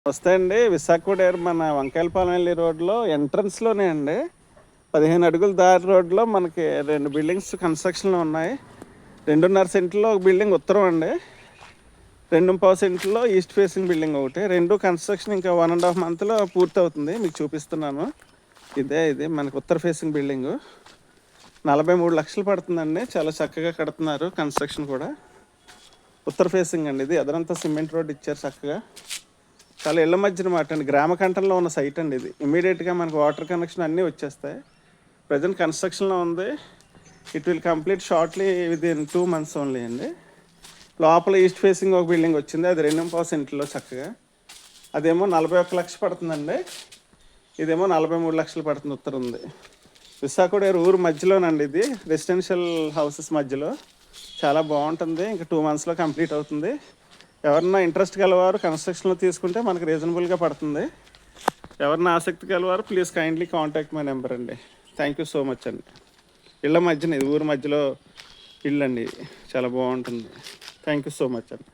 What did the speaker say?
వస్తే అండి విశాఖ డేర్ మన వంకాయలపాలెం వెళ్ళి రోడ్లో ఎంట్రన్స్లోనే అండి 15 అడుగుల దారి రోడ్లో మనకి 2 బిల్డింగ్స్ కన్స్ట్రక్షన్లో ఉన్నాయి. 2.5 సెంట్లో ఒక బిల్డింగ్ ఉత్తరం అండి, 2.5 సెంట్లో ఈస్ట్ ఫేసింగ్ బిల్డింగ్ ఒకటి. రెండు కన్స్ట్రక్షన్ ఇంకా 1.5 మంత్లో పూర్తి అవుతుంది. మీకు చూపిస్తున్నాను. ఇది మనకు ఉత్తర ఫేసింగ్ బిల్డింగు. 43 లక్షలు పడుతుందండి. చాలా చక్కగా కడుతున్నారు. కన్స్ట్రక్షన్ కూడా ఉత్తర ఫేసింగ్ అండి. ఇది ఎదరంతా సిమెంట్ రోడ్ ఇచ్చారు చక్కగా. చాలా ఇళ్ళ మధ్యన మాట అండి, గ్రామ కంఠంలో ఉన్న సైట్ అండి. ఇది ఇమీడియట్గా మనకు వాటర్ కనెక్షన్ అన్నీ వచ్చేస్తాయి. ప్రజెంట్ కన్స్ట్రక్షన్లో ఉంది. It will complete shortly within 2 months only అండి. లోపల ఈస్ట్ ఫేసింగ్ ఒక బిల్డింగ్ వచ్చింది, అది 2.5 సెంట్లో చక్కగా. అదేమో 41 లక్షలు పడుతుందండి. ఇదేమో 43 లక్షలు పడుతుంది. ఉత్తరం ఉంది. విశాఖడేరు ఊరు మధ్యలోనండి. ఇది రెసిడెన్షియల్ హౌసెస్ మధ్యలో చాలా బాగుంటుంది. ఇంకా 2 monthsలో కంప్లీట్ అవుతుంది. ఎవరన్నా ఇంట్రెస్ట్ గలవారు కన్స్ట్రక్షన్లో తీసుకుంటే మనకు రీజనబుల్గా పడుతుంది. ఎవరన్నా ఆసక్తి గలవారు please kindly contact my number అండి. థ్యాంక్ యూ సో మచ్ అండి. ఇళ్ళ మధ్యన ఇది ఊరు మధ్యలో ఇల్లు అండి. చాలా బాగుంటుంది. థ్యాంక్ యూ సో మచ్ అండి.